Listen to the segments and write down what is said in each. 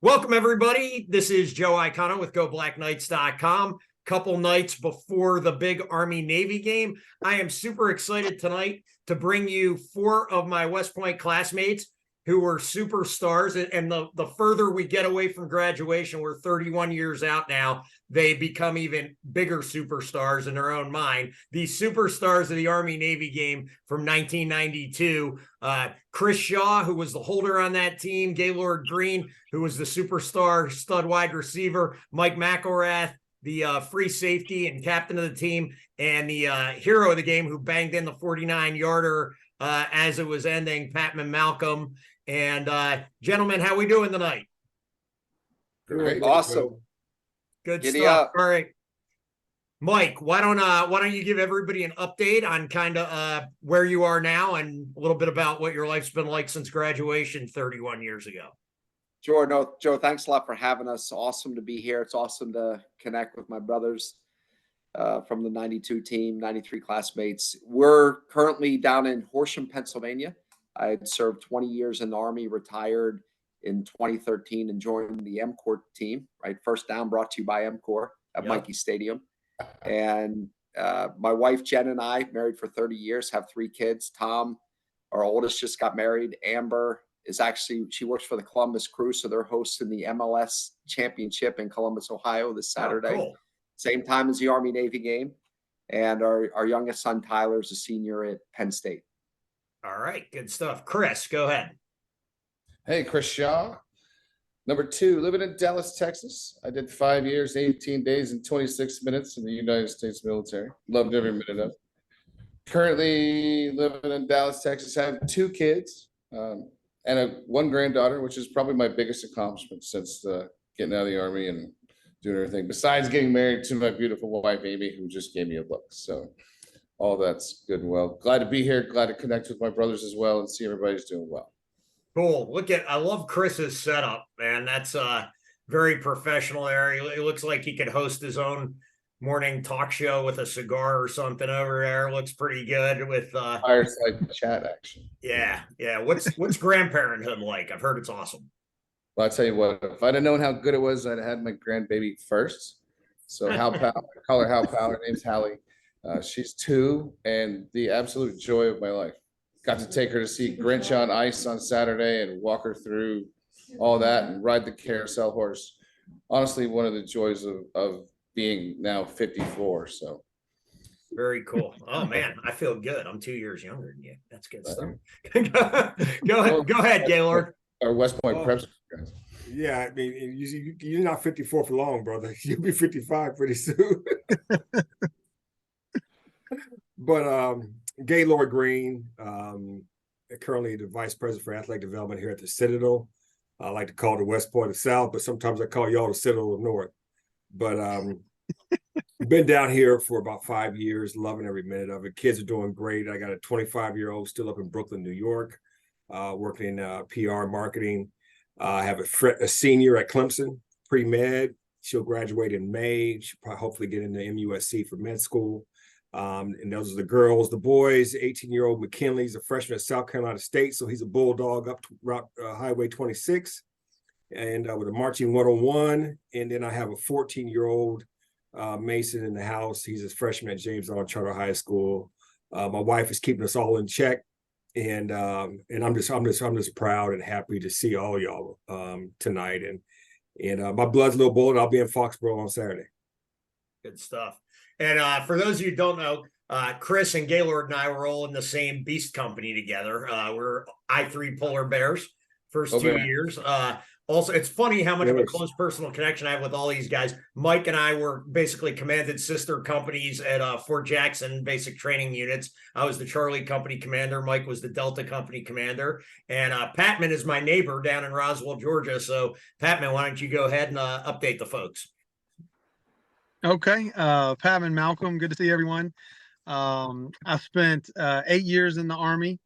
Welcome, everybody. This is Joe Iacono with GoBlackKnights.com. Couple nights before the big Army-Navy game. I am super excited tonight to bring you four of my West Point classmates who were superstars. And the further we get away from graduation, we're 31 years out now, they become even bigger superstars in their own mind. These superstars of the Army-Navy game from 1992, Chris Shaw, who was the holder on that team, Gaylord Green, who was the superstar stud wide receiver, Mike McElrath, the free safety and captain of the team, and the hero of the game who banged in the 49-yarder as it was ending, Patman Malcom. And gentlemen, how we doing tonight? Great. Awesome. Good Giddy stuff. Up. All right. Mike, why don't you give everybody an update on kind of where you are now and a little bit about what your life's been like since graduation 31 years ago? Sure. No, Joe, thanks a lot for having us. Awesome to be here. It's awesome to connect with my brothers from the 92 team, 93 classmates. We're currently down in Horsham, Pennsylvania. I had served 20 years in the Army, retired in 2013 and joined the MCOR team, right? First down brought to you by MCOR at Mikey Stadium. And my wife, Jen, and I, married for 30 years, have 3 kids. Tom, our oldest, just got married. Amber she works for the Columbus Crew, so they're hosting the MLS championship in Columbus, Ohio this Saturday. Oh, cool. Same time as the Army-Navy game. And our youngest son, Tyler, is a senior at Penn State. All right, good stuff. Chris, go ahead. Hey, Chris Shaw, number 2, living in Dallas, Texas. I did 5 years, 18 days, and 26 minutes in the United States military. Loved every minute of it. Currently living in Dallas, Texas. I have 2 kids and one granddaughter, which is probably my biggest accomplishment since getting out of the Army and doing everything, besides getting married to my beautiful wife, Amy, who just gave me a look. So all that's good and well. Glad to be here. Glad to connect with my brothers as well and see everybody's doing well. Cool. I love Chris's setup, man. That's very professional there. It looks like he could host his own morning talk show with a cigar or something over there. Looks pretty good with fireside chat action. Yeah. What's grandparenthood like? I've heard it's awesome. Well, I'll tell you what, if I'd have known how good it was, I'd have had my grandbaby first. So I call her Hal Powell. Her name's Hallie. She's 2 and the absolute joy of my life. Got to take her to see Grinch on Ice on Saturday and walk her through all that and ride the carousel horse. Honestly, one of the joys of being now 54. So very cool. Oh man, I feel good. I'm 2 years younger than you. That's good stuff. Go ahead, Gaylord. Our West Point preps guys. Yeah, I mean, you're not 54 for long, brother. You'll be 55 pretty soon. But Gaylord Green, currently the Vice President for Athletic Development here at the Citadel. I like to call it the West Point of the South, but sometimes I call y'all the Citadel of the North. But been down here for about 5 years, loving every minute of it. Kids are doing great. I got a 25-year-old still up in Brooklyn, New York, working in PR marketing. I have a senior at Clemson, pre-med. She'll graduate in May. She'll probably hopefully get into MUSC for med school. And those are the girls. The boys, 18-year-old McKinley's a freshman at South Carolina State, so he's a bulldog up to Highway 26, and with a marching 101. And then I have a 14-year-old Mason in the house. He's a freshman at James Allen Charter High School. My wife is keeping us all in check, and I'm just proud and happy to see all y'all tonight. And my blood's a little bold. I'll be in Foxborough on Saturday. Good stuff. And for those of you who don't know, Chris and Gaylord and I were all in the same beast company together. We're I3 Polar Bears first 2 years. Also, it's funny how much of a close personal connection I have with all these guys. Mike and I were basically commanded sister companies at Fort Jackson basic training units. I was the Charlie Company commander. Mike was the Delta Company commander. And Patman is my neighbor down in Roswell, Georgia. So, Patman, why don't you go ahead and update the folks? Okay, Patman Malcom, good to see everyone. I spent 8 years in the Army,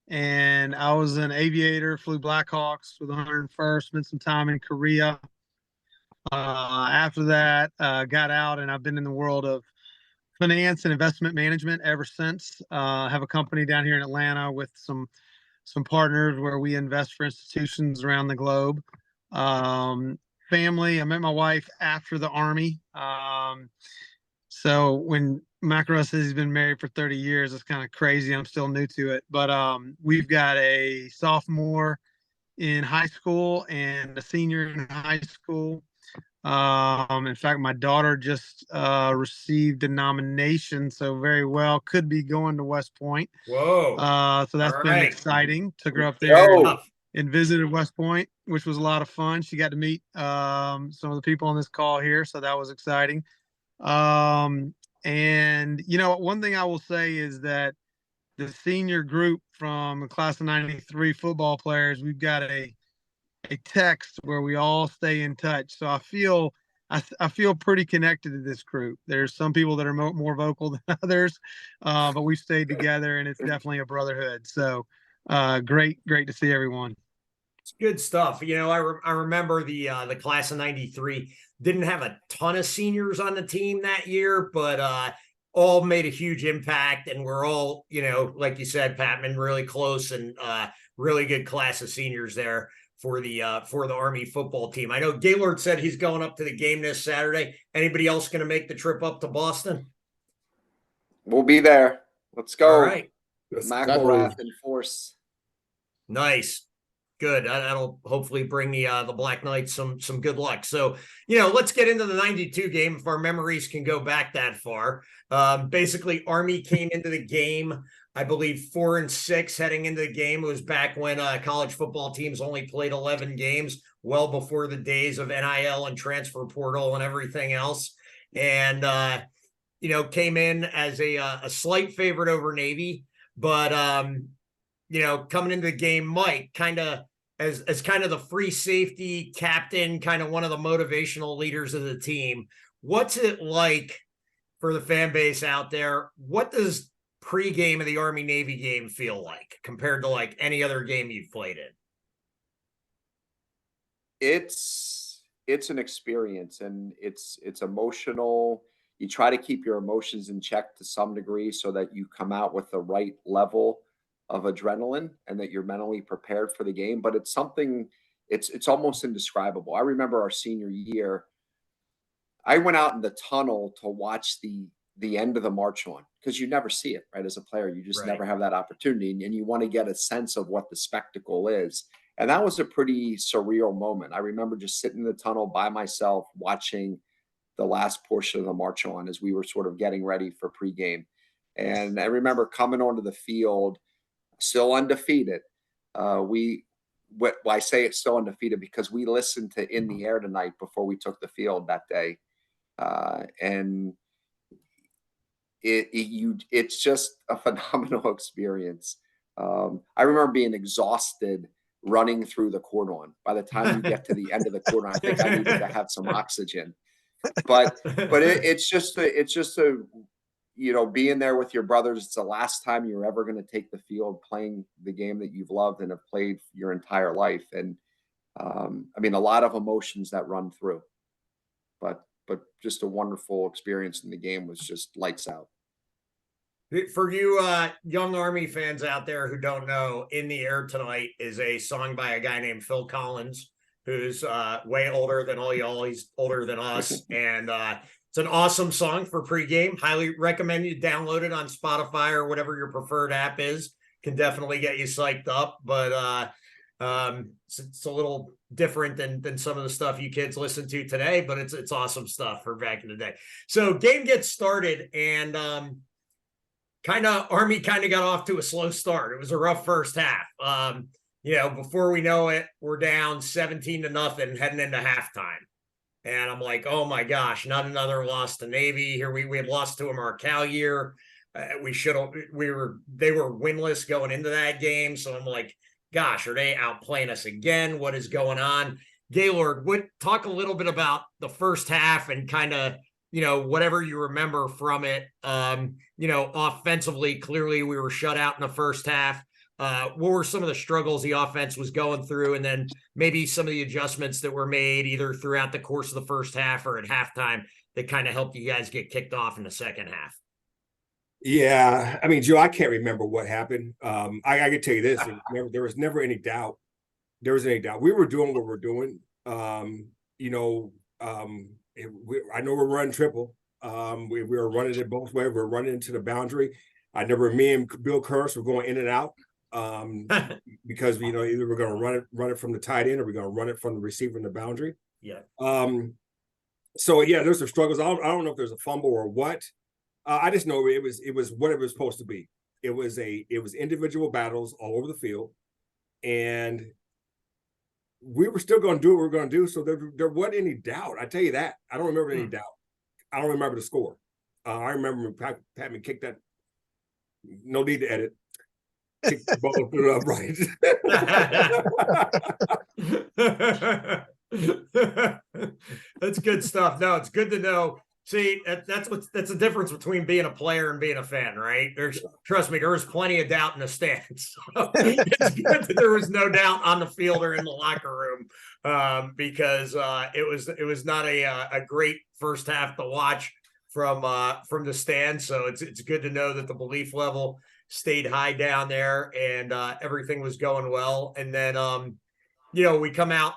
and I was an aviator, flew Blackhawks with the 101st, spent some time in Korea. After that, got out, and I've been in the world of finance and investment management ever since. I have a company down here in Atlanta with some partners where we invest for institutions around the globe. Family, I met my wife after the Army. So when McElrath says he's been married for 30 years, it's kind of crazy. I'm still new to it. But we've got a sophomore in high school and a senior in high school. In fact, my daughter just received a nomination, so very well could be going to West Point. Whoa. So that's All been right. exciting. Took her up Good there stuff. and visited West Point, which was a lot of fun. She got to meet some of the people on this call here, so that was exciting. And one thing I will say is that the senior group from the class of '93 football players, we've got a text where we all stay in touch. So I feel pretty connected to this group. There's some people that are more vocal than others, but we've stayed together, and it's definitely a brotherhood. So great to see everyone. It's good stuff. I remember the class of '93 didn't have a ton of seniors on the team that year, but all made a huge impact, and we're all, like you said, Patman, really close, and really good class of seniors there for the Army football team. I know Gaylord said he's going up to the game this Saturday. Anybody else going to make the trip up to Boston? We'll be there. Let's go. All right. McElrath in force. Nice. Good. That'll hopefully bring the Black Knights some good luck. So, let's get into the '92 game if our memories can go back that far. Basically, Army came into the game, I believe, 4-6 heading into the game. It was back when college football teams only played 11 games, well before the days of NIL and transfer portal and everything else. And, came in as a slight favorite over Navy. But, coming into the game, Mike, kind of as kind of the free safety captain, kind of one of the motivational leaders of the team. What's it like for the fan base out there? What does pregame of the Army Navy game feel like compared to like any other game you've played in? It's an experience, and it's emotional. You try to keep your emotions in check to some degree so that you come out with the right level of adrenaline and that you're mentally prepared for the game. But it's something, it's almost indescribable. I remember our senior year, I went out in the tunnel to watch the end of the march on, because you never see it, right? As a player, you just never have that opportunity, and you want to get a sense of what the spectacle is. And that was a pretty surreal moment. I remember just sitting in the tunnel by myself watching the last portion of the march on as we were sort of getting ready for pregame. And I remember coming onto the field still undefeated. I say it's still undefeated because we listened to In the Air Tonight before we took the field that day. And it's just a phenomenal experience. I remember being exhausted running through the cordon. By the time you get to the end of the cordon, I think I needed to have some oxygen. But it's just a being there with your brothers. It's the last time you're ever going to take the field playing the game that you've loved and have played your entire life. And a lot of emotions that run through, but just a wonderful experience in the game. Was just lights out. For you young Army fans out there who don't know, In the Air Tonight is a song by a guy named Phil Collins, who's way older than all y'all. He's older than us. And it's an awesome song for pregame. Highly recommend you download it on Spotify or whatever your preferred app is. Can definitely get you psyched up. But it's a little different than some of the stuff you kids listen to today, but it's awesome stuff for back in the day. So game gets started, and Army got off to a slow start. It was a rough first half. Before we know it, we're down 17-0 heading into halftime. And I'm like, oh my gosh, not another loss to Navy. Here we had lost to them our Cal year. They were winless going into that game. So I'm like, gosh, are they outplaying us again? What is going on? Gaylord, talk a little bit about the first half and whatever you remember from it. Offensively, clearly we were shut out in the first half. What were some of the struggles the offense was going through, and then maybe some of the adjustments that were made either throughout the course of the first half or at halftime that kind of helped you guys get kicked off in the second half? Yeah, Joe, I can't remember what happened. I can tell you this: there was never any doubt. There was any doubt. We were doing what we're doing. You know, I know we're running triple. We were running it both ways. We're running into the boundary. Me and Bill Curtis were going in and out because either we're going to run it from the tight end or we're going to run it from the receiver in the boundary. Yeah. So yeah, there's some struggles. I don't know if there's a fumble or what. I just know it was what it was supposed to be. It was individual battles all over the field, and we were still going to do what we were going to do. So there wasn't any doubt. I tell you that. I don't remember any doubt. I don't remember the score. I remember when Patman kicked that. No need to edit. Kicked the ball through it upright. That's good stuff. No, it's good to know. See, that's the difference between being a player and being a fan, right? Trust me, there was plenty of doubt in the stands. So it's good that there was no doubt on the field or in the locker room, because it was not a great first half to watch from the stands. So it's good to know that the belief level stayed high down there and everything was going well. And then we come out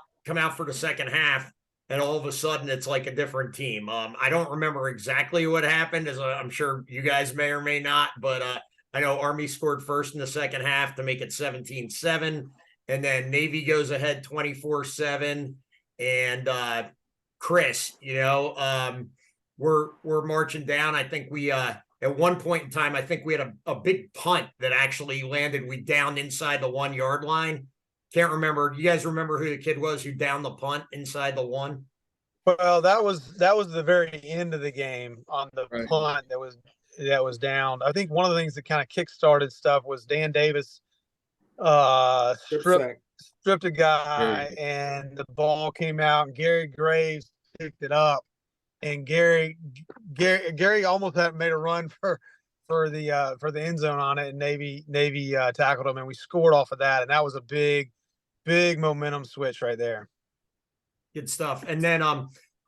for the second half. And all of a sudden, it's like a different team. I don't remember exactly what happened, as I'm sure you guys may or may not. But I know Army scored first in the second half to make it 17-7. And then Navy goes ahead 24-7. And Chris, we're marching down. I think we at one point in time, I think we had a big punt that actually landed. We downed inside the 1 yard line. Can't remember. Do you guys remember who the kid was who downed the punt inside the 1? Well, that was the very end of the game on the punt that was down. I think one of the things that kind of kick-started stuff was Dan Davis stripped a guy, and the ball came out, and Gary Graves picked it up, and Gary almost had made a run for the end zone on it, and Navy tackled him, and we scored off of that, and that was a big momentum switch right there. Good stuff. And then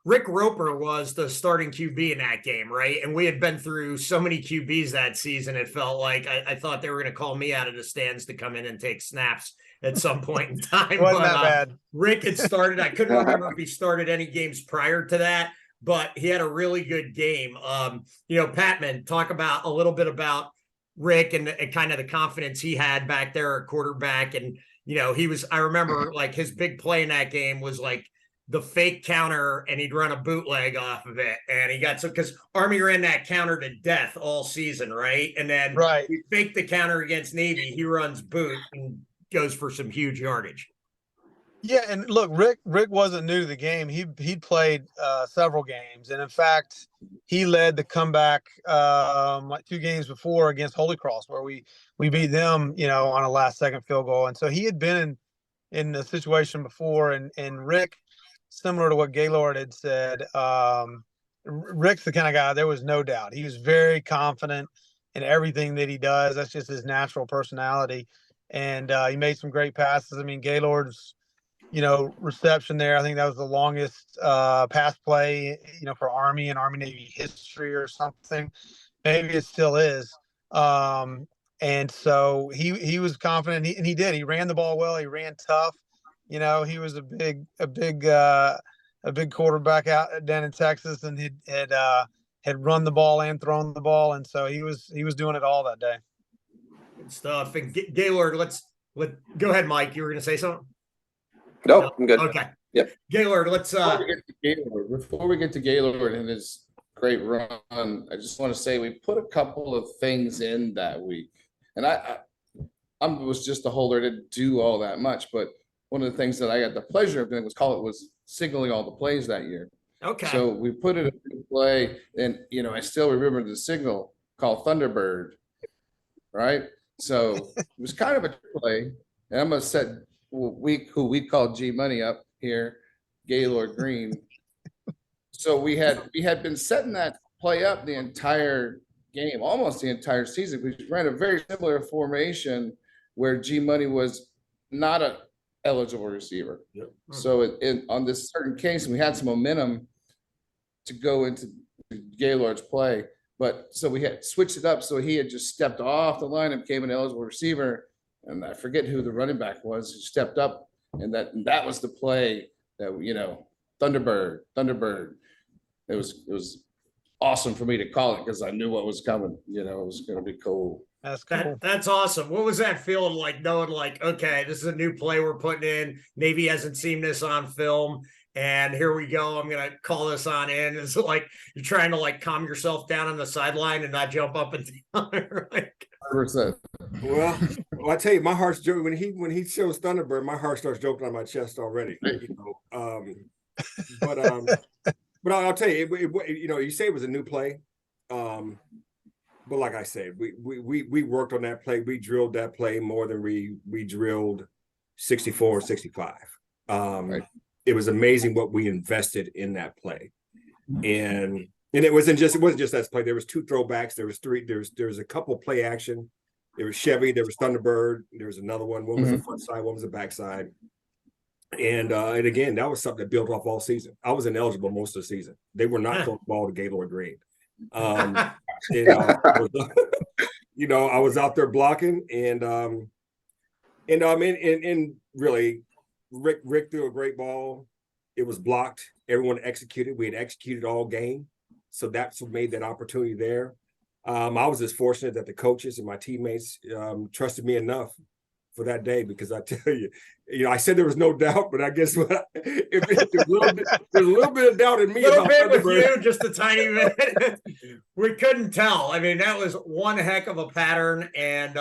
Rick Roper was the starting QB in that game, right? And we had been through so many QBs that season. It felt like I thought they were going to call me out of the stands to come in and take snaps at some point in time. Wasn't that bad? Rick had started. I couldn't remember if he started any games prior to that, but he had a really good game. Patman, talk about a little bit about Rick and kind of the confidence he had back there at quarterback. And, I remember like his big play in that game was like the fake counter, and he'd run a bootleg off of it. And he got because Army ran that counter to death all season, right? And then we faked the counter against Navy. He runs boot and goes for some huge yardage. Yeah, and look, Rick wasn't new to the game. He'd played several games, and in fact, he led the comeback like 2 games before against Holy Cross, where we beat them, on a last-second field goal. And so he had been in the situation before, and Rick, similar to what Gaylord had said, Rick's the kind of guy, there was no doubt. He was very confident in everything that he does. That's just his natural personality, and he made some great passes. I mean, Gaylord's reception there, I think that was the longest pass play, for Army and Army-Navy history or something. Maybe it still is. And so he was confident, and he did. He ran the ball well. He ran tough. He was a big quarterback out down in Texas, and had run the ball and thrown the ball, and so he was doing it all that day. Good stuff. And Gaylord, go ahead, Mike. You were going to say something? No, I'm good. Okay. Yep. Gaylord, let's before we get to Gaylord and his great run, I just want to say we put a couple of things in that week. And I was just a holder, didn't do all that much, but one of the things that I got the pleasure of doing was signaling all the plays that year. Okay. So we put it in play, and I still remember the signal called Thunderbird, right? So it was kind of a play, and I'm gonna set who we called G Money up here, Gaylord Green. So we had been setting that play up the entire game, almost the entire season. We ran a very similar formation where G Money was not a eligible receiver. Yep. So on this certain case, we had some momentum to go into Gaylord's play, but so we had switched it up. So he had just stepped off the line and became an eligible receiver. And I forget who the running back was who stepped up, and that was the play that, Thunderbird. It was awesome for me to call it because I knew what was coming. It was going to be cool. That's cool. That's awesome. What was that feeling like, knowing like, okay, this is a new play we're putting in. Navy hasn't seen this on film, and here we go. I'm gonna call this on in. It's like you're trying to like calm yourself down on the sideline and not jump up and down. Right? 100%. Well, I tell you, my heart's joking when he shows Thunderbird. My heart starts joking on my chest already. But I'll tell you, you say it was a new play, but like I said, we worked on that play. We drilled that play more than we drilled 64 or 65. Right. It was amazing what we invested in that play, and it wasn't just that play. There was 2 throwbacks. There was 3. There's a couple play action. There was Chevy. There was Thunderbird. There was another one. One was a front side. One was a backside. And again, that was something that built off all season. I was ineligible most of the season. They were not throwing the ball to Gaylord Green. I was out there blocking, and really, Rick threw a great ball. It was blocked. Everyone executed. We had executed all game, so that's what made that opportunity there. I was just fortunate that the coaches and my teammates trusted me enough for that day, because I tell you, I said there was no doubt, but I guess there's a little bit of doubt in me. A little bit with you, just a tiny bit. We couldn't tell. I mean, that was one heck of a pattern and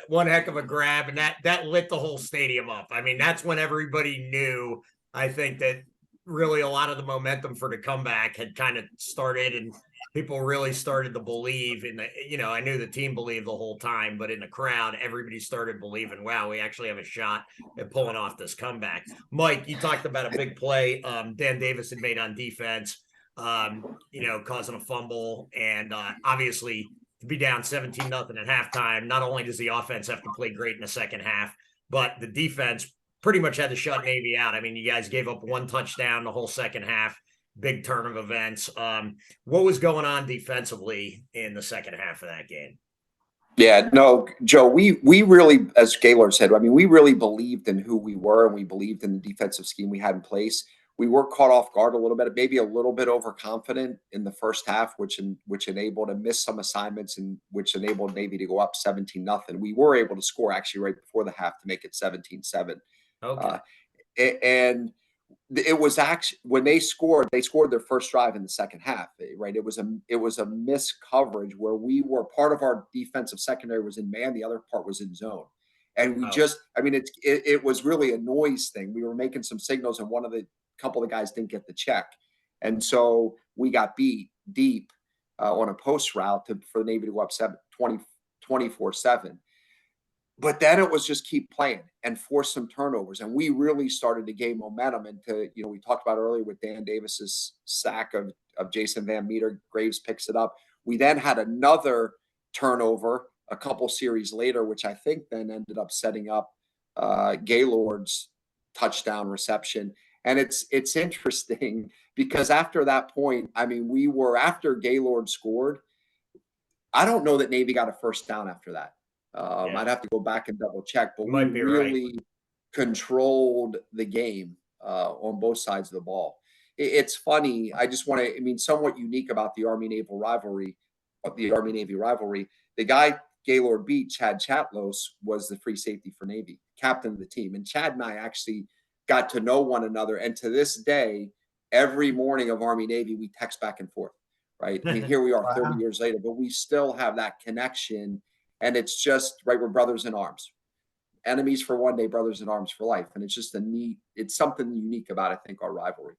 one heck of a grab, and that lit the whole stadium up. I mean, that's when everybody knew. I think that really a lot of the momentum for the comeback had kind of started, and people really started to believe in the, I knew the team believed the whole time, but in the crowd, everybody started believing, wow, we actually have a shot at pulling off this comeback. Mike, you talked about a big play Dan Davis had made on defense, causing a fumble, and obviously to be down 17-0 at halftime, not only does the offense have to play great in the second half, but the defense pretty much had to shut Navy out. I mean, you guys gave up 1 touchdown the whole second half. Big turn of events. What was going on defensively in the second half of that game? Yeah, no, Joe, we really, as Gaylord said, I mean, we really believed in who we were, and we believed in the defensive scheme we had in place. We were caught off guard a little bit, maybe a little bit overconfident in the first half, which enabled to miss some assignments, and which enabled Navy to go up 17-0. We were able to score actually right before the half to make it 17-7. Okay. And it was actually, when they scored their first drive in the second half, right? It was a missed coverage where we were, part of our defensive secondary was in man, the other part was in zone. And we it was really a noise thing. We were making some signals, and couple of the guys didn't get the check. And so we got beat deep on a post route for the Navy to go up 24-7. But then it was just keep playing and force some turnovers. And we really started to gain momentum into, we talked about earlier with Dan Davis's sack of Jason Van Meter. Graves picks it up. We then had another turnover a couple series later, which I think then ended up setting up Gaylord's touchdown reception. And it's interesting because after that point, I mean, after Gaylord scored, I don't know that Navy got a first down after that. I'd have to go back and double check, but we really controlled the game on both sides of the ball. It's funny. Somewhat unique about the Army-Navy rivalry, the guy Gaylord beat, Chad Chatlos, was the free safety for Navy, captain of the team. And Chad and I actually got to know one another. And to this day, every morning of Army-Navy, we text back and forth, right? I mean, here we are 30 years later, but we still have that connection. And it's just, right, we're brothers in arms. Enemies for one day, brothers in arms for life. And it's just it's something unique about, I think, our rivalry.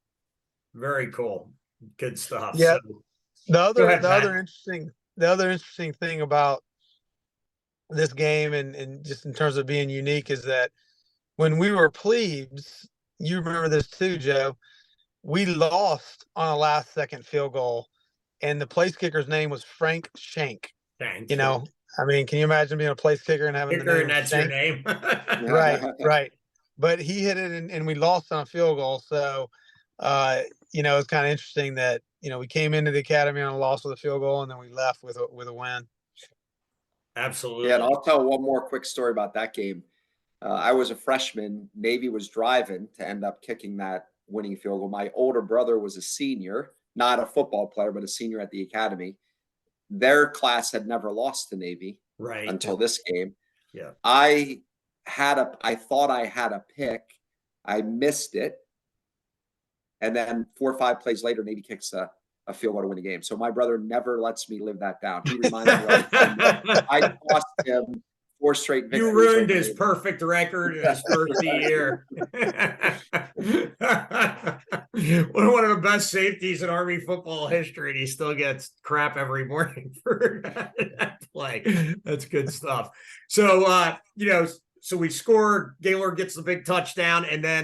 Very cool. Good stuff. Yeah. So, the other interesting thing about this game and just in terms of being unique is that when we were plebes, you remember this too, Joe, we lost on a last second field goal, and the place kicker's name was Frank Shank. thanks. I mean, can you imagine being a place kicker and having the name that's Shank? your name? Right. But he hit it and we lost on a field goal. So, it's kind of interesting that, we came into the academy on a loss with a field goal, and then we left with a win. Absolutely. Yeah, and I'll tell one more quick story about that game. I was a freshman. Navy was driving to end up kicking that winning field goal. My older brother was a senior, not a football player, but a senior at the academy. Their class had never lost to Navy Right. until this game. Yeah. I thought I had a pick. I missed it. And then 4 or 5 plays later, Navy kicks a field goal to win the game. So my brother never lets me live that down. He reminds me all the time that I cost him 4 straight victories. You ruined over his Navy. perfect record in his first year. One of the best safeties in Army football history, and he still gets crap every morning for that play. That's good stuff. So, so we scored. Gaylord gets the big touchdown, and then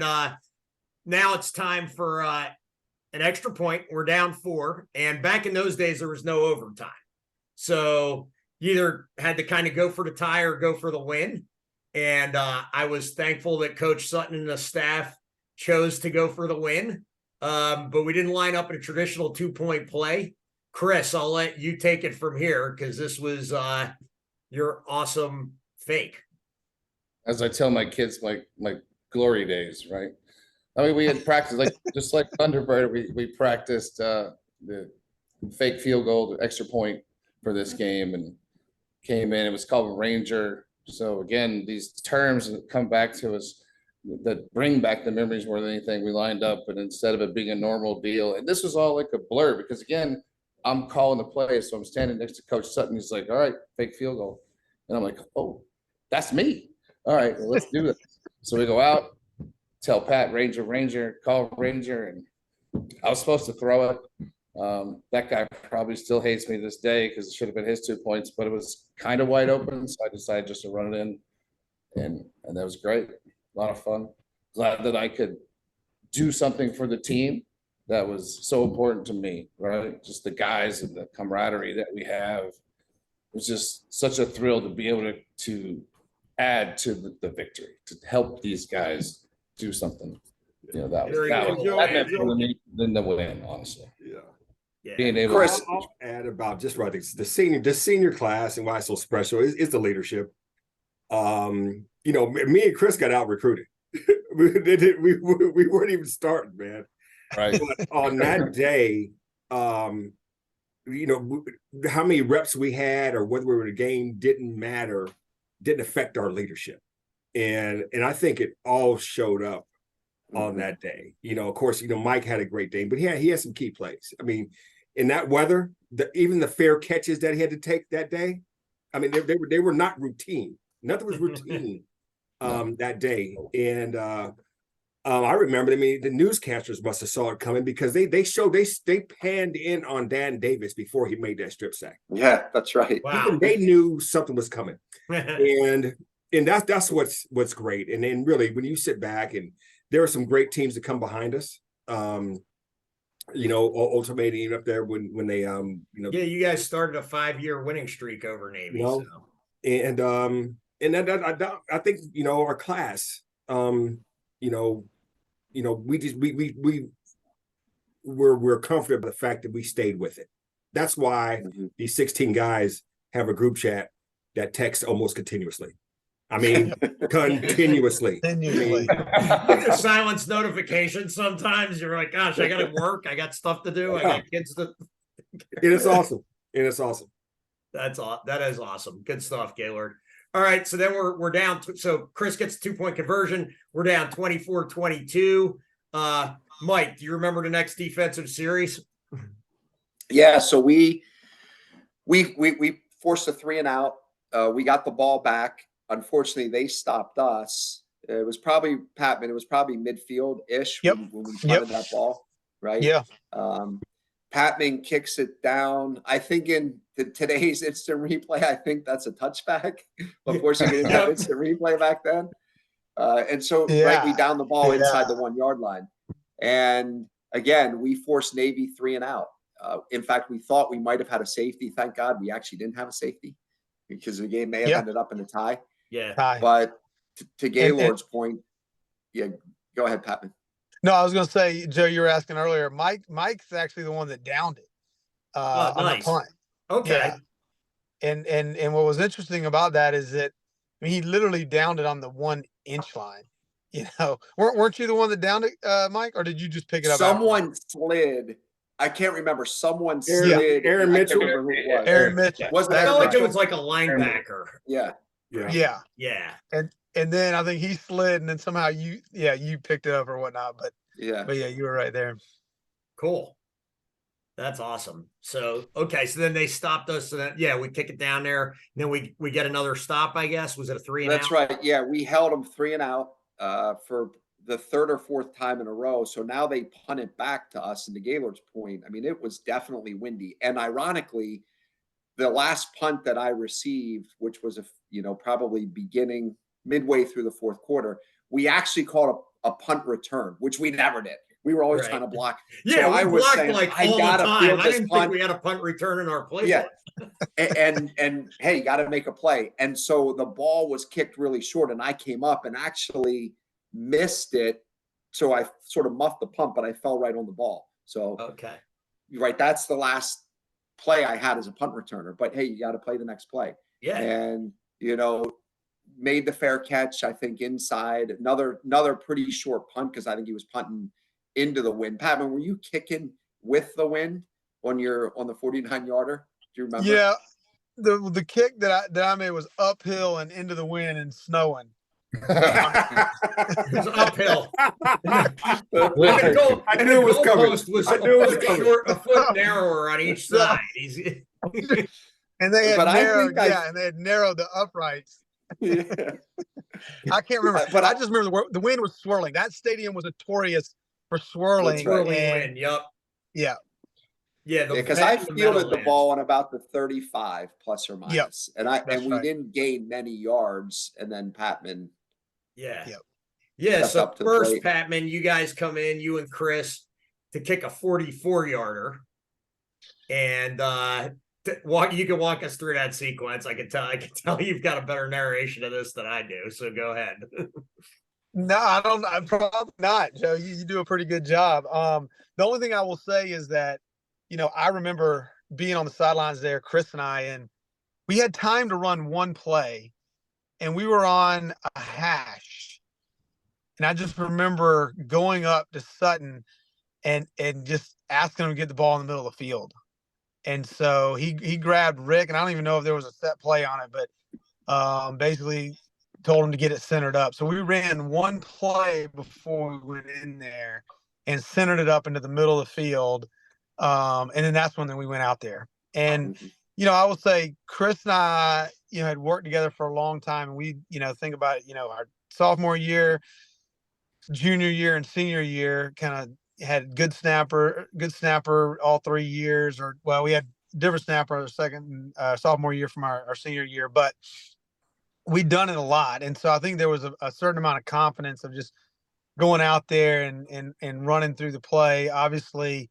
now it's time for an extra point. We're down 4, and back in those days, there was no overtime. So you either had to kind of go for the tie or go for the win. And I was thankful that Coach Sutton and the staff chose to go for the win. But we didn't line up in a traditional 2-point play. Chris, I'll let you take it from here because this was your awesome fake. As I tell my kids, my glory days, right? I mean, we had practiced just like Thunderbird. We practiced the fake field goal, the extra point for this game, and came in. It was called Ranger. So again, these terms that come back to us that bring back the memories more than anything. We lined up, and instead of it being a normal deal, and this was all like a blur because again, I'm calling the play, so I'm standing next to Coach Sutton. He's like, "All right, fake field goal," and I'm like, "Oh, that's me. All right, well, let's do it." So we go out. Tell Pat, Ranger, call Ranger, and I was supposed to throw it. That guy probably still hates me this day because it should have been his 2 points, but it was kind of wide open, so I decided just to run it in, and that was great. A lot of fun. Glad that I could do something for the team that was so important to me, right? Just the guys and the camaraderie that we have. It was just such a thrill to be able to add to the victory, to help these guys do something. You know, that meant more to me than the win, honestly. Yeah. Being able Chris, to I'll add about just right. The senior class and why it's so special is the leadership. Me and Chris got out recruited. we weren't even starting, man. right. But on that day, how many reps we had or whether we were in a game didn't matter, didn't affect our leadership. And I think it all showed up on that day. Of course, Mike had a great day, but he had some key plays. I mean, in that weather, even the fair catches that he had to take that day, I mean, they were not routine. Nothing was routine that day. And I remember, the newscasters must have saw it coming because they panned in on Dan Davis before he made that strip sack. Yeah, that's right. Wow. Even they knew something was coming. And that's what's great. And then really when you sit back, and there are some great teams that come behind us. Ultimating up there when they yeah, you guys started a 5-year winning streak over Navy. So. And I think our class, we're comfortable with the fact that we stayed with it. That's why these 16 guys have a group chat that texts almost continuously. I mean, continuously. Continuously. The silence notifications sometimes. You're like, gosh, I got to work. I got stuff to do. I got kids to. And it's awesome. That is awesome. Good stuff, Gaylord. All right, so then we're down. So Chris gets a 2-point conversion. We're down 24-22. Mike, do you remember the next defensive series? Yeah, so we forced a 3 and out. We got the ball back. Unfortunately, they stopped us. It was probably Patman. It was probably midfield-ish when we punted that ball, right? Yeah. Patman kicks it down. I think in today's instant replay, I think that's a touchback. Of course, you didn't have instant replay back then. And so we down the ball inside the 1-yard line. And again, we forced Navy 3 and out. In fact, we thought we might have had a safety. Thank God we actually didn't have a safety because the game may have ended up in a tie. Yeah. But to Gaylord's point, go ahead, Patman. No, I was going to say, Joe, you were asking earlier. Mike's actually the one that downed it on the punt. Okay. Yeah. And what was interesting about that is that he literally downed it on the 1-inch line. weren't you the one that downed it, Mike, or did you just pick it up? Someone slid. I can't remember. Someone Aaron- slid. Aaron I can't Mitchell? remember who it was. Aaron Mitchell. Was it I Aaron felt like it Mitchell? was like a linebacker. Yeah. Yeah. Yeah. And then I think he slid, and then somehow you picked it up or whatnot. But Yeah. yeah, you were right there. Cool. That's awesome. So, okay. So then they stopped us. So that, yeah, we kick it down there. Then we get another stop, I guess. Was it a 3 and That's out? right. Yeah. We held them 3 and out for the third or fourth time in a row. So now they punt it back to us. And to Gaylord's point, I mean, it was definitely windy. And ironically, the last punt that I received, which was probably beginning midway through the fourth quarter, we actually called a punt return, which we never did. We were always trying to block. Yeah, so we I was blocked saying, like I all the gotta time. field I this didn't punt. think we had a punt return in our playbook. Yeah. and hey, you got to make a play. And so the ball was kicked really short, and I came up and actually missed it. So I sort of muffed the punt, but I fell right on the ball. So Okay. right, that's the last play I had as a punt returner. But hey, you got to play the next play. Yeah. And made the fair catch, I think, inside. Another pretty short punt because I think he was punting into the wind. Patman, were you kicking with the wind on the 49-yarder? Do you remember? Yeah, the kick that I made was uphill and into the wind and snowing. It was uphill. I knew it was coming. I knew it was coming. A foot narrower on each side. And they had But narrowed, and they had narrowed the uprights. Yeah. I can't remember, But I just remember the wind was swirling. That stadium was notorious for swirling. Swirling and, wind. Yep. Yeah. Yeah. Because I fielded the ball on about the 35 plus or minus, and we didn't gain many yards, and then Patman. Yeah. Yep. Yeah. So up to the first, plate. Patman, you guys come in, you and Chris, to kick a 44-yarder, and you can walk us through that sequence. I can tell you've got a better narration of this than I do. So go ahead. No, I'm probably not, Joe. You do a pretty good job. The only thing I will say is that, I remember being on the sidelines there, Chris and I, and we had time to run one play, and we were on a hash. And I just remember going up to Sutton and just asking him to get the ball in the middle of the field. And so he grabbed Rick, and I don't even know if there was a set play on it, but basically told him to get it centered up. So we ran one play before we went in there and centered it up into the middle of the field. And then that's when we went out there. And, I will say Chris and I, had worked together for a long time. And we, think about it, our sophomore year, junior year, and senior year kind of had good snapper all 3 years, we had different snapper our second sophomore year from our senior year, but we'd done it a lot. And so I think there was a certain amount of confidence of just going out there and running through the play. Obviously,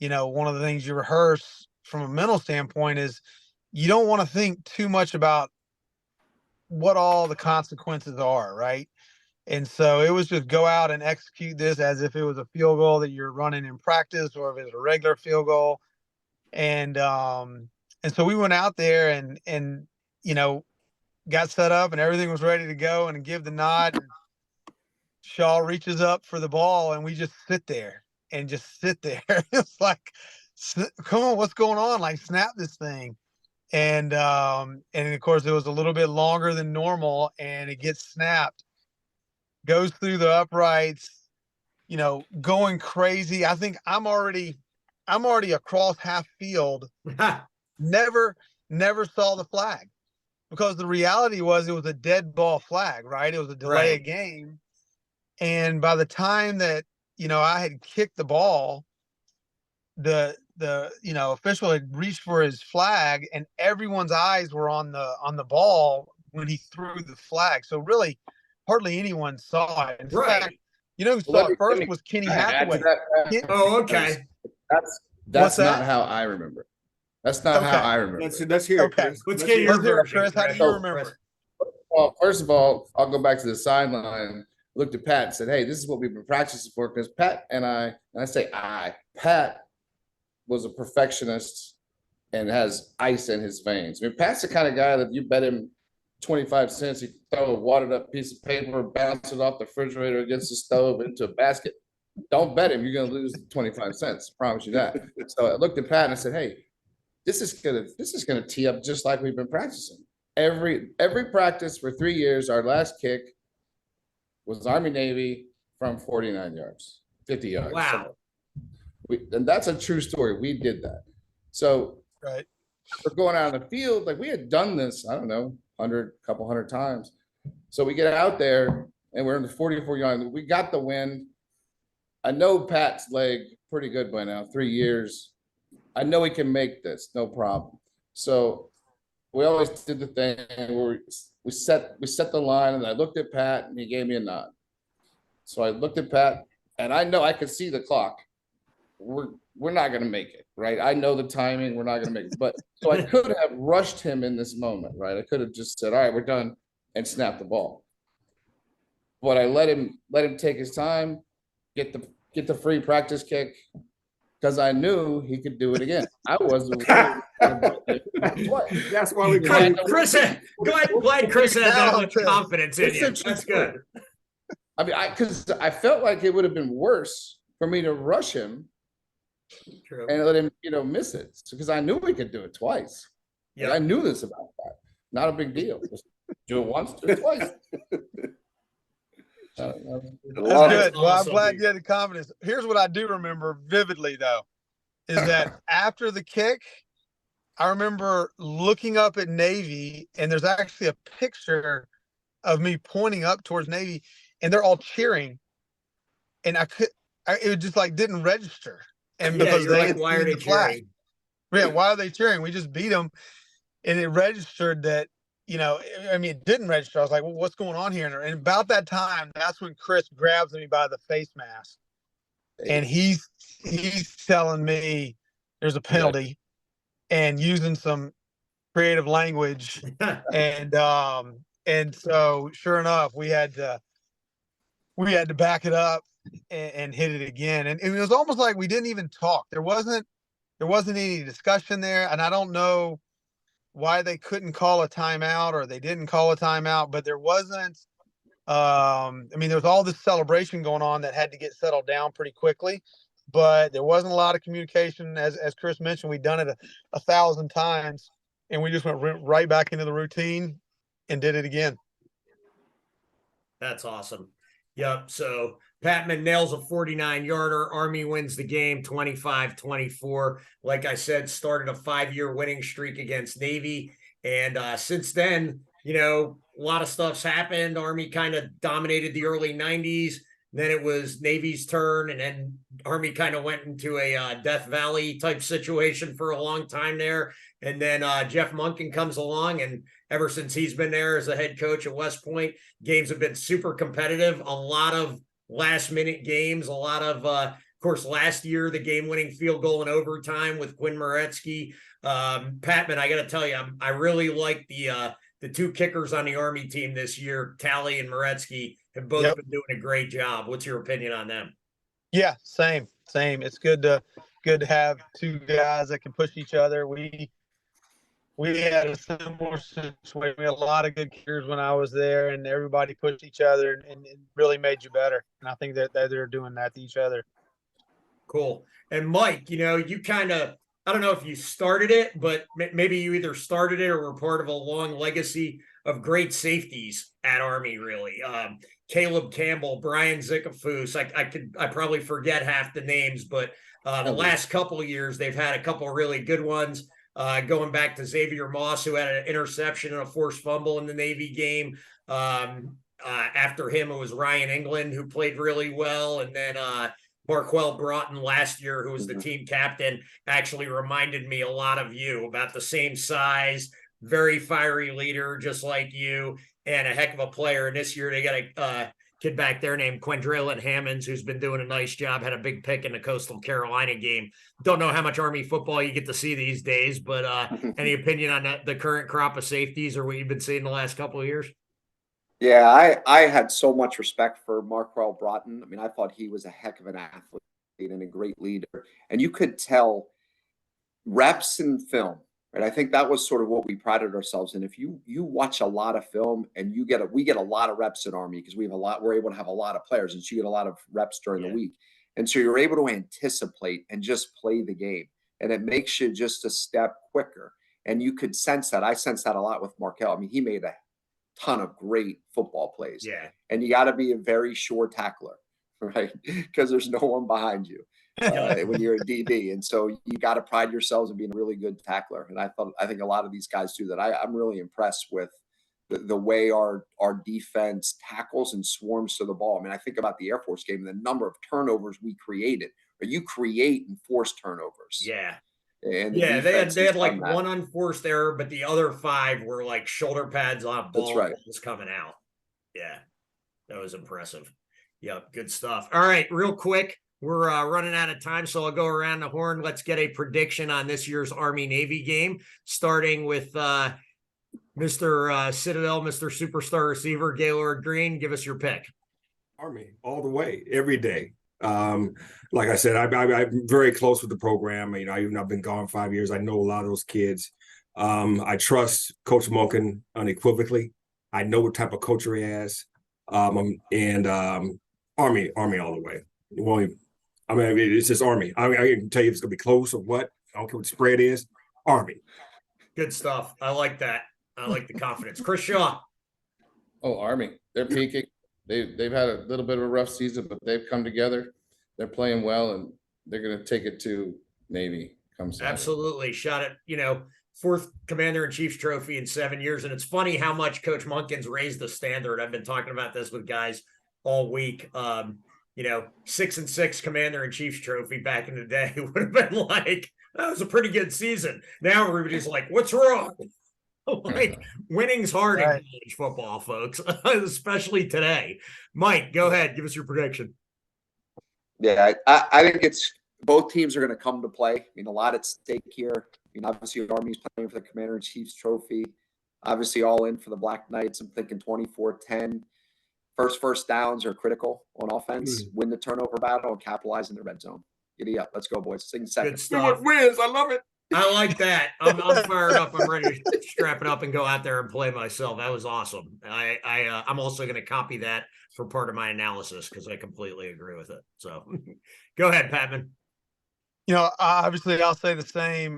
one of the things you rehearse from a mental standpoint is you don't want to think too much about what all the consequences are, right? And so it was just go out and execute this as if it was a field goal that you're running in practice, or if it's a regular field goal. And so we went out there and got set up, and everything was ready to go, and give the nod. And Shaw reaches up for the ball, and we just sit there. It's like, come on, what's going on? Like, snap this thing. And of course it was a little bit longer than normal, and it gets snapped, goes through the uprights, going crazy. I think I'm already across half field. Never saw the flag, because the reality was it was a dead ball flag, right? It was a delay of game. And by the time that, I had kicked the ball, the official had reached for his flag, and everyone's eyes were on the ball when he threw the flag. So really hardly anyone saw it. In fact, who saw it first was Kenny Hathaway. Oh, okay. That's not how I remember. That's not how I remember. Let's hear it, Okay. Chris. Let's get your version, Chris. How do you remember? Well, first of all, I'll go back to the sideline, looked at Pat and said, hey, this is what we've been practicing for. Because Pat and I say Pat was a perfectionist and has ice in his veins. I mean, Pat's the kind of guy that you bet him 25 cents. You throw a watered up piece of paper, bounce it off the refrigerator against the stove into a basket. Don't bet him. You're going to lose 25 cents. Promise you that. So I looked at Pat and I said, hey, this is gonna tee up just like we've been practicing. Every practice for 3 years, our last kick was Army Navy from 49 yards, 50 yards. Wow. And that's a true story. We did that. So Right. we're going out in the field, like we had done this, I don't know, couple hundred times. So we get out there and we're in the 44-yard line. We got the win. I know Pat's leg pretty good by now, 3 years. I know he can make this, no problem. So we always did the thing where we set the line, and I looked at Pat and he gave me a nod. So I looked at Pat and I know I could see the clock. We're not gonna make it, right? I know the timing, we're not gonna make it. But so I could have rushed him in this moment, right? I could have just said, all right, we're done, and snapped the ball. But I let him take his time, get the free practice kick, because I knew he could do it again. I wasn't. That's why we Chris, glad Chris has that much confidence in you. That's good. I mean, because I felt like it would have been worse for me to rush him True. and let him, miss it, because I knew we could do it twice. Yeah, Like, I knew this about that. Not a big deal. Just do it once, do it twice. That's Love good. it. Well, I'm Awesome, glad dude. you had the confidence. Here's what I do remember vividly, though, is that after the kick, I remember looking up at Navy, and there's actually a picture of me pointing up towards Navy, and they're all cheering, and it just like didn't register, and Yeah, because you're they like, had why are seen they the flag. cheering? Yeah, why are they cheering? We just beat them, and it registered that. I mean, it didn't register. I was like, well, what's going on here? And about that time, that's when Chris grabs me by the face mask, and he's telling me there's a penalty, and using some creative language, and so sure enough, we had to back it up and hit it again, and it was almost like we didn't even talk. There wasn't any discussion there, and I don't know why they couldn't call a timeout or they didn't call a timeout, but there wasn't. I mean, there was all this celebration going on that had to get settled down pretty quickly, but there wasn't a lot of communication. As Chris mentioned, we'd done it 1,000 times, and we just went right back into the routine and did it again. That's awesome. Yep. So Patman nails a 49-yarder. Army wins the game 25-24. Like I said, started a 5-year winning streak against Navy. And since then, a lot of stuff's happened. Army kind of dominated the early 90s. Then it was Navy's turn, and then Army kind of went into a Death Valley type situation for a long time there. And then Jeff Monken comes along, and ever since he's been there as the head coach at West Point, games have been super competitive. A lot of last-minute games. A lot of course, last year, the game-winning field goal in overtime with Quinn Moretsky. Patman, I got to tell you, I really like the two kickers on the Army team this year, Talley and Moretsky, have both been doing a great job. What's your opinion on them? Yeah, same. It's good to have two guys that can push each other. We had a similar situation. We had a lot of good kickers when I was there, and everybody pushed each other and it really made you better. And I think that they're doing that to each other. Cool. And Mike, you kind of, I don't know if you started it, but maybe you either started it or were part of a long legacy of great safeties at Army, really. Caleb Campbell, Brian Zickafoose. I probably forget half the names, but the last couple of years, they've had a couple of really good ones. Going back to Xavier Moss, who had an interception and a forced fumble in the Navy game. After him, it was Ryan England, who played really well. And then Marquel Broughton last year, who was the team captain, actually reminded me a lot of you, about the same size, very fiery leader, just like you, and a heck of a player. And this year they got a kid back there named Quendrelin Hammonds, who's been doing a nice job, had a big pick in the Coastal Carolina game. Don't know how much Army football you get to see these days, but any opinion on the current crop of safeties or what you've been seeing the last couple of years? Yeah, I had so much respect for Marquel Broughton. I mean, I thought he was a heck of an athlete and a great leader. And you could tell reps and film Right. I think that was sort of what we prided ourselves in. If you watch a lot of film and we get a lot of reps in Army because we're able to have a lot of players, and so you get a lot of reps during the week. And so you're able to anticipate and just play the game. And it makes you just a step quicker. And you could sense that. I sense that a lot with Markel. I mean, he made a ton of great football plays. Yeah. And you got to be a very sure tackler, right? Because there's no one behind you when you're a DB. And so you got to pride yourselves in being a really good tackler. And I think a lot of these guys do that. I'm really impressed with the way our defense tackles and swarms to the ball. I mean, I think about the Air Force game and the number of turnovers we created, or you create and force turnovers. Yeah. And yeah, they had like one unforced error, but the other 5 were like shoulder pads on ball. That's right. Was coming out. Yeah, that was impressive. Yep, good stuff. All right, real quick, we're running out of time, so I'll go around the horn. Let's get a prediction on this year's Army-Navy game, starting with Mr. Citadel, Mr. Superstar Receiver, Gaylord Green. Give us your pick. Army all the way, every day. Like I said, I'm very close with the program. You know, I've been gone 5 years. I know a lot of those kids. I trust Coach Malcom unequivocally. I know what type of coach he has. Army all the way. Well, I mean, it's just Army. I can tell you if it's gonna be close or what. I don't care what the spread is. Army. Good stuff. I like that. I like the confidence. Chris Shaw. Oh, Army. They're peaking. They've had a little bit of a rough season, but they've come together. They're playing well, and they're going to take it to Navy come Saturday. Absolutely. Shot at, 4th Commander-in-Chief's trophy in 7 years. And it's funny how much Coach Monken's raised the standard. I've been talking about this with guys all week. 6-6 Commander-in-Chief's trophy back in the day would have been like, that was a pretty good season. Now everybody's like, what's wrong? Like, winning's hard in college football, folks, especially today. Mike, go ahead. Give us your prediction. Yeah, I think it's both teams are going to come to play. I mean, a lot at stake here. I mean, obviously, the Army's playing for the Commander-in-Chief's trophy. Obviously, all in for the Black Knights. I'm thinking 24-10. First downs are critical on offense. Win the turnover battle and capitalize in the red zone. Giddy up. Let's go, boys. Sing second. Good stuff. Wins. I love it. I like that. I'm fired up. I'm ready to strap it up and go out there and play myself. That was awesome. I'm also going to copy that for part of my analysis because I completely agree with it. So go ahead, Patman. Obviously I'll say the same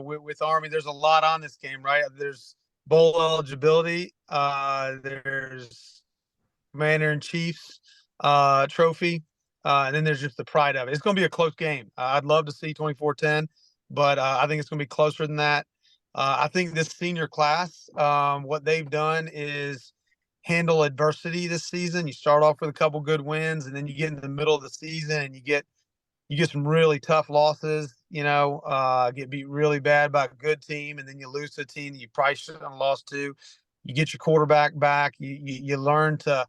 with Army. There's a lot on this game, right? There's bowl eligibility. There's Commander-in-Chief's trophy. And then there's just the pride of it. It's going to be a close game. I'd love to see 24-10. But I think it's going to be closer than that. I think this senior class, what they've done is handle adversity this season. You start off with a couple good wins, and then you get in the middle of the season and you get some really tough losses. Get beat really bad by a good team, and then you lose to a team that you probably shouldn't have lost to. You get your quarterback back. You learn to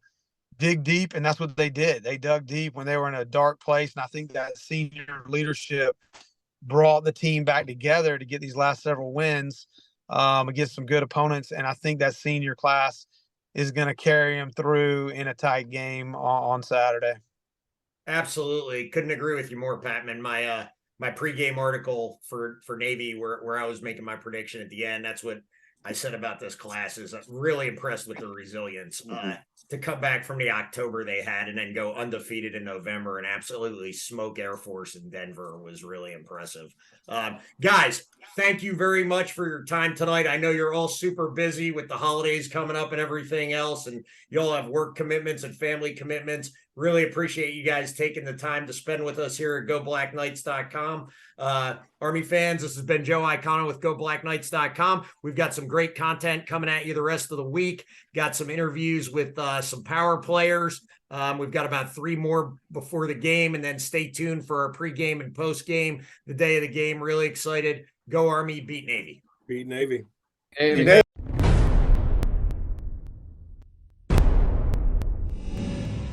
dig deep, and that's what they did. They dug deep when they were in a dark place, and I think that senior leadership brought the team back together to get these last several wins against some good opponents. And I think that senior class is going to carry them through in a tight game on Saturday. Absolutely. Couldn't agree with you more, Patman. My pregame article for Navy where I was making my prediction at the end, that's what I said about this class is I'm really impressed with their resilience to come back from the October they had and then go undefeated in November and absolutely smoke Air Force in Denver was really impressive. Guys, thank you very much for your time tonight. I know you're all super busy with the holidays coming up and everything else, and you all have work commitments and family commitments. Really appreciate you guys taking the time to spend with us here at GoBlackKnights.com. Army fans, this has been Joe Iacono with GoBlackKnights.com. We've got some great content coming at you the rest of the week. Got some interviews with some power players. We've got about 3 more before the game, and then stay tuned for our pregame and postgame the day of the game. Really excited. Go Army, beat Navy. Beat Navy. Navy.